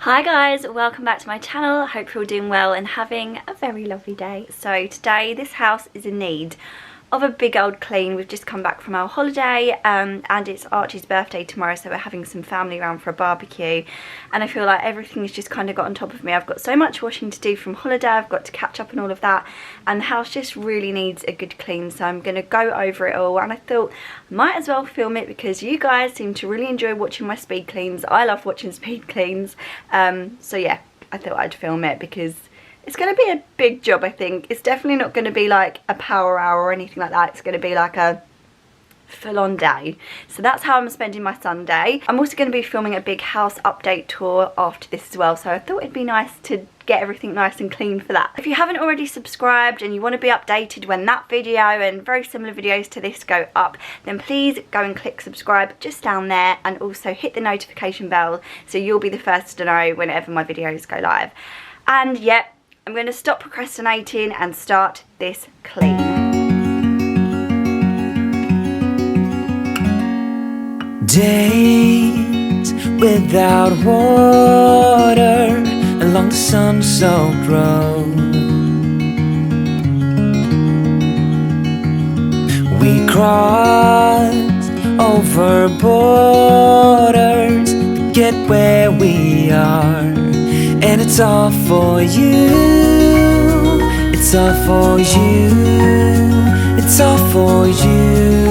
Hi guys, welcome back to my channel. I hope you're all doing well and having a very lovely day. So today this house is in need of a big old clean. We've just come back from our holiday and it's Archie's birthday tomorrow, so we're having some family around for a barbecue, and I feel like everything's just kind of got on top of me. I've got so much washing to do from holiday, I've got to catch up on all of that, and the house just really needs a good clean, so I'm going to go over it all. And I thought I might as well film it because you guys seem to really enjoy watching my speed cleans. I love watching speed cleans, so yeah, I thought I'd film it because it's going to be a big job. I think it's definitely not going to be like a power hour or anything like that. It's going to be like a full-on day. So that's how I'm spending my Sunday. I'm also going to be filming a big house update tour after this as well, so I thought it'd be nice to get everything nice and clean for that. If you haven't already subscribed and you want to be updated when that video and very similar videos to this go up, then please go and click subscribe just down there, and also hit the notification bell so you'll be the first to know whenever my videos go live. And yep, I'm going to stop procrastinating and start this clean. Days without water along the sun-soaked road. We crossed over borders to get where we are. And it's all for you, it's all for you, it's all for you,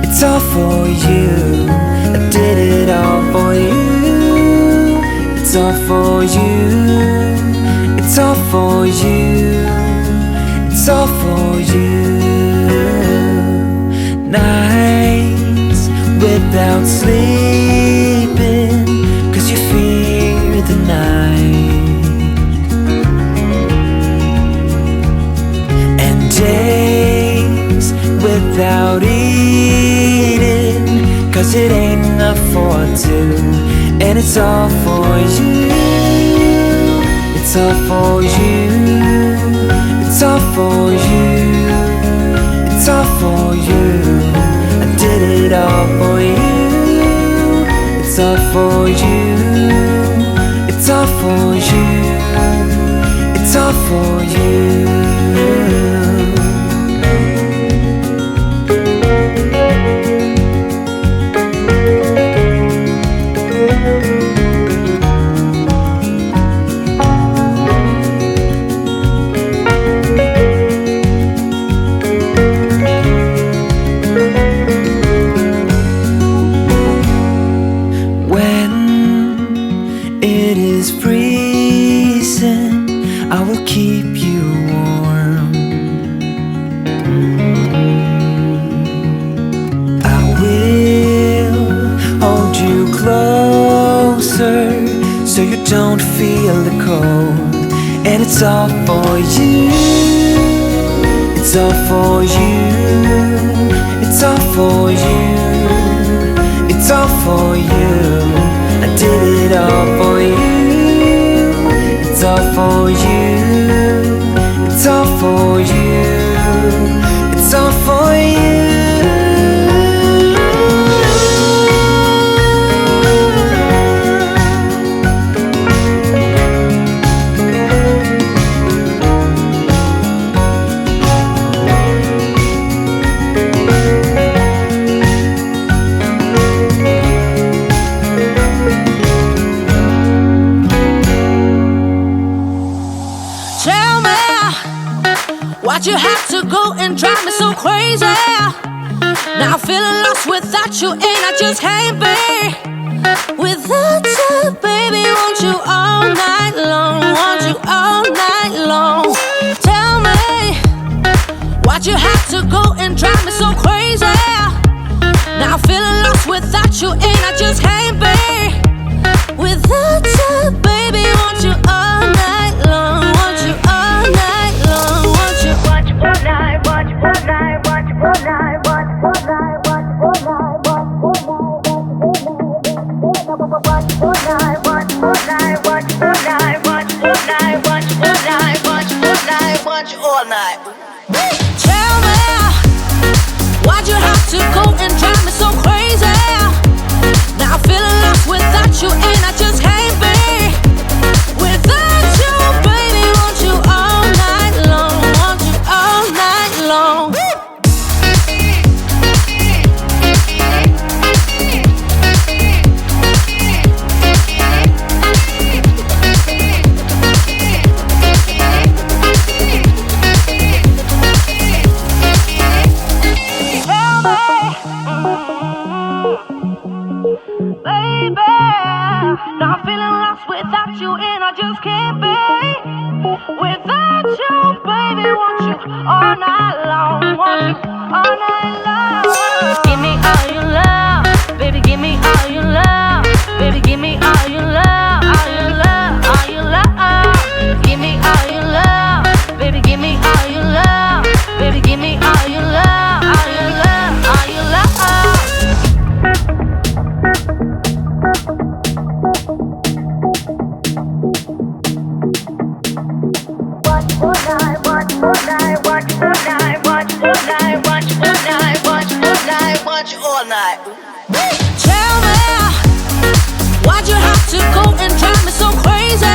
it's all for you. I did it all for you, it's all for you, it's all for you, it's all for you. Nights without sleeping 'cause you fear the night. Days without eating 'cause it ain't enough for two. And it's all for you, it's all for you, it's all for you, it's all for you. I did it all for you, it's all for you, it's all for you, it's all for you. I will keep you warm. I will hold you closer so you don't feel the cold. And it's all for you, it's all for you, it's all for you, it's all for you. I did it all for you, it's all for you, it's all for you, it's all for you. Why'd you have to go and drive me so crazy? Now I'm feeling lost without you, and I just can't be without you, baby. Want you all night long, want you all night long. Tell me, why'd you have to go and drive me so crazy? Now I'm feeling lost without you, and I just can't be without you, baby. Want you all night long, want you all night long, want you all night, watch all night, watch all night, watch all night, watch all night, watch all night, watch all night, watch all night, watch all night, watch all night, watch all night, watch all night. Tell me, why'd you have to go and drive me so crazy? Now I'm feeling lost without you, and I just can't be without you, and I just can't be without you, baby. Want you all night long, want you all night long. Give me all your love, baby. Give me all your love, baby. Give me all your love, all your love, all your love. Give me all your love, baby. Give me all your love, baby. Give me all your love, all your love, all your love. All night. Tell me, why'd you have to go and drive me so crazy?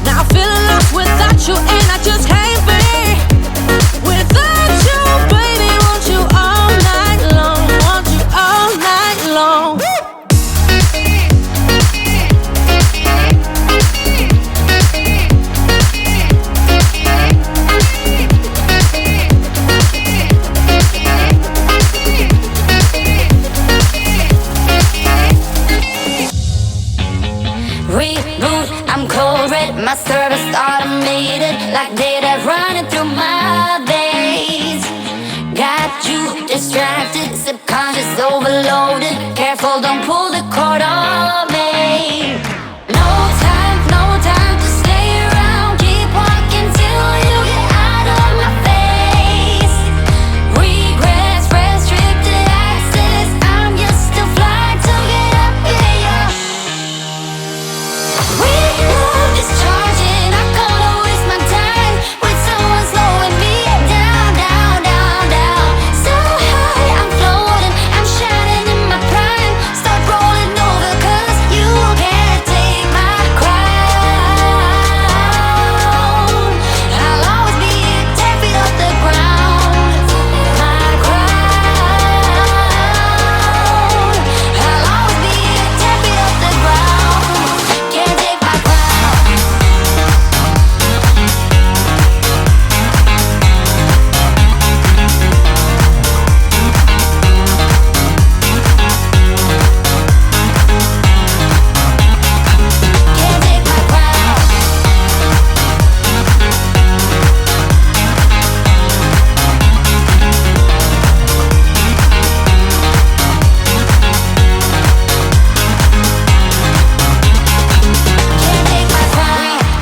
Now I'm feeling lost without you, and I just can't be without you, baby. Want you all night long, want you all night long. Reboot, I'm cold red, my service automated, like data running through my veins. Got you distracted, subconscious overloaded. Careful, don't pull the cord on me. No time to stay around. Keep walking till you get out of my face. Regrets, restricted access. I'm just too fly to get up in your. We love is charging. I'm gonna waste my time with someone slowing me down, down, down, down. So high, I'm floating, I'm shining in my prime. Start rolling over 'cause you can't take my crown. I'll always be 10 feet off the ground. My crown. I'll always be 10 feet off the ground. Can't take my crown. Can't take my crown. Can't take my crown.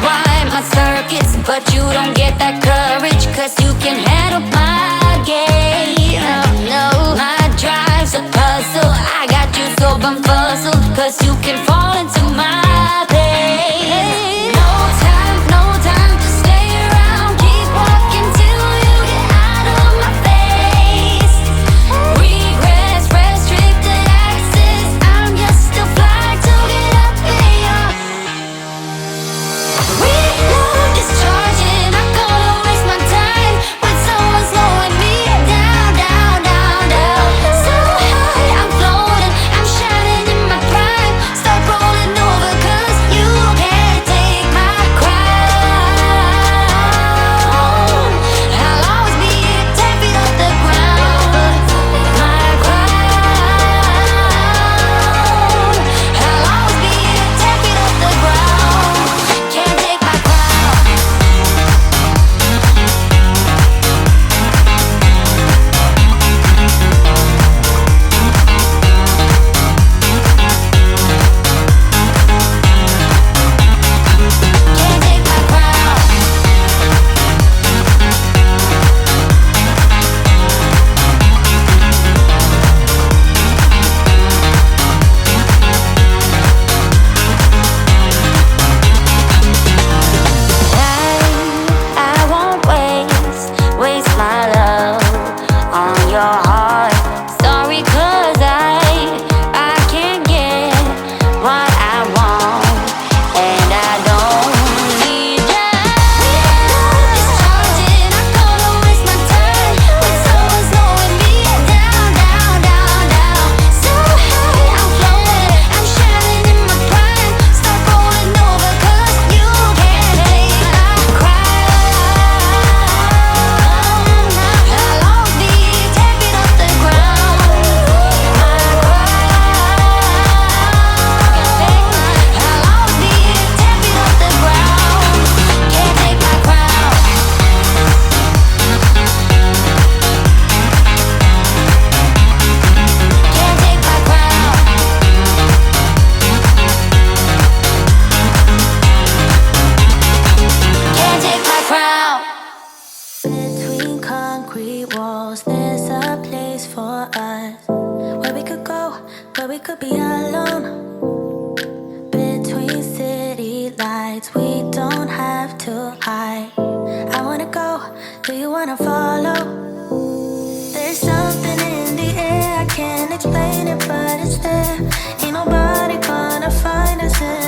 Rewind my circuits, but you don't get that courage, 'cause you can handle my game. No, my drive's a puzzle. I got you so bumfuzzled, 'cause you can fall into my pain. No time to stay around. Keep walking till you get out of my face. Regrets, restricted access. I'm just too fly to get up in your. We love is charging. I'm gonna waste my time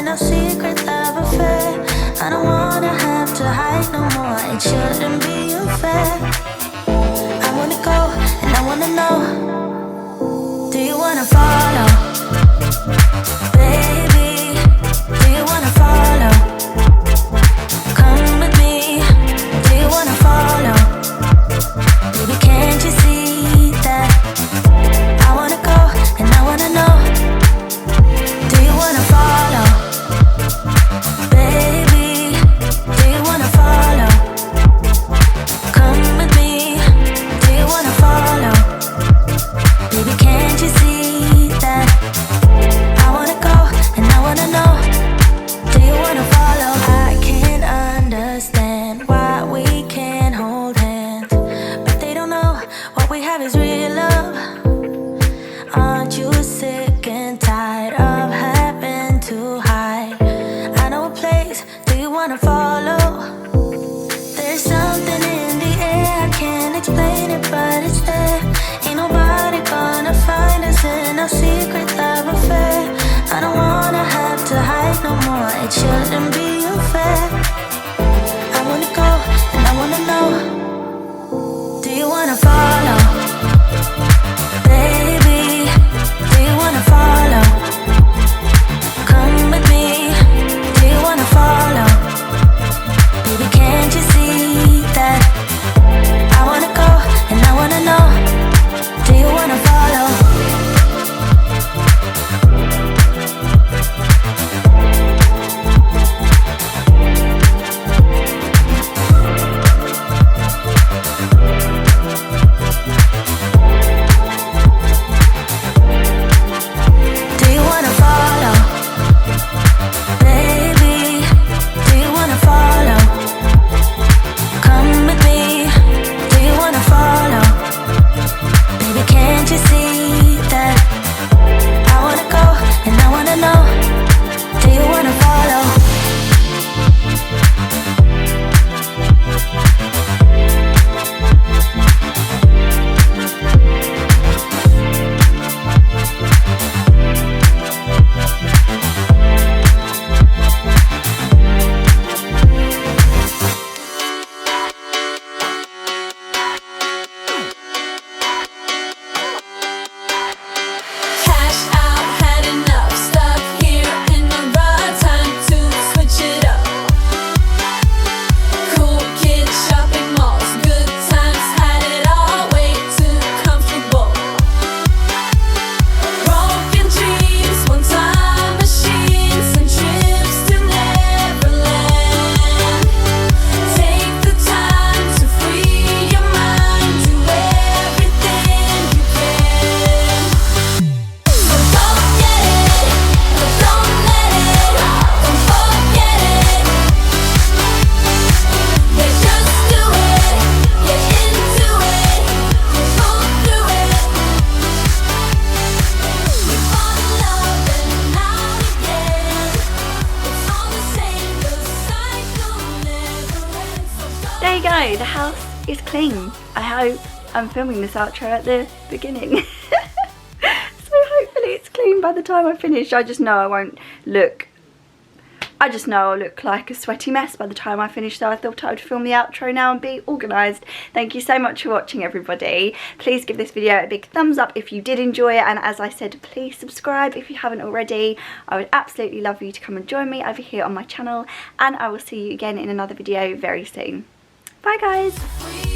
our secret love affair. I don't wanna have to hide no more. It shouldn't be unfair. I wanna go and I wanna know. Do you wanna follow? Baby, do you wanna follow? Come with me. Do you wanna follow? Baby, can't you see that? I wanna go and I wanna know. Do you wanna follow? Baby, do you wanna follow? Come with me. Do you wanna follow? Baby, can't you see that? I wanna go and I wanna know. Do you wanna follow? I can't understand why we can't hold hands, but they don't know what we have is real love. Aren't you sick and tired of having to hide? I know a place. Do you wanna follow? There's something in the air. I can't explain it, but it's there. Ain't nobody gonna find us in our secret love affair. I don't wanna have to hide no more. It shouldn't be unfair. I wanna go and I wanna know. Do you wanna follow? Baby, do you wanna follow? Come with me. Do you wanna follow? Baby, can't you see that? I wanna go and I wanna know. Do you wanna follow? Do you wanna follow? Baby, do you wanna follow? Come with me. Do you wanna follow? Baby, can't you see that? I wanna go and I wanna know. Do you wanna follow? Cash out, had enough, stuck here in the rut, time to switch it up. Cool kids, shopping malls, good times, had it all, way too comfortable. Broken dreams, one-time machines, and trips to Neverland. Take the time to free your mind, do everything you can. So don't get it, but don't let it, don't forget it. Yeah, just do it, get into it, you pull through it. We fall in love and out again. It's all the same, the cycle never ends. So don't There you go, the house is clean. I hope I'm filming this outro at the beginning. So hopefully it's clean by the time I finish. I just know I won't look, I just know I'll look like a sweaty mess by the time I finish, so I thought I would film the outro now and be organised. Thank you so much for watching, everybody. Please give this video a big thumbs up if you did enjoy it, and as I said, please subscribe if you haven't already. I would absolutely love you to come and join me over here on my channel, and I will see you again in another video very soon. Bye guys! free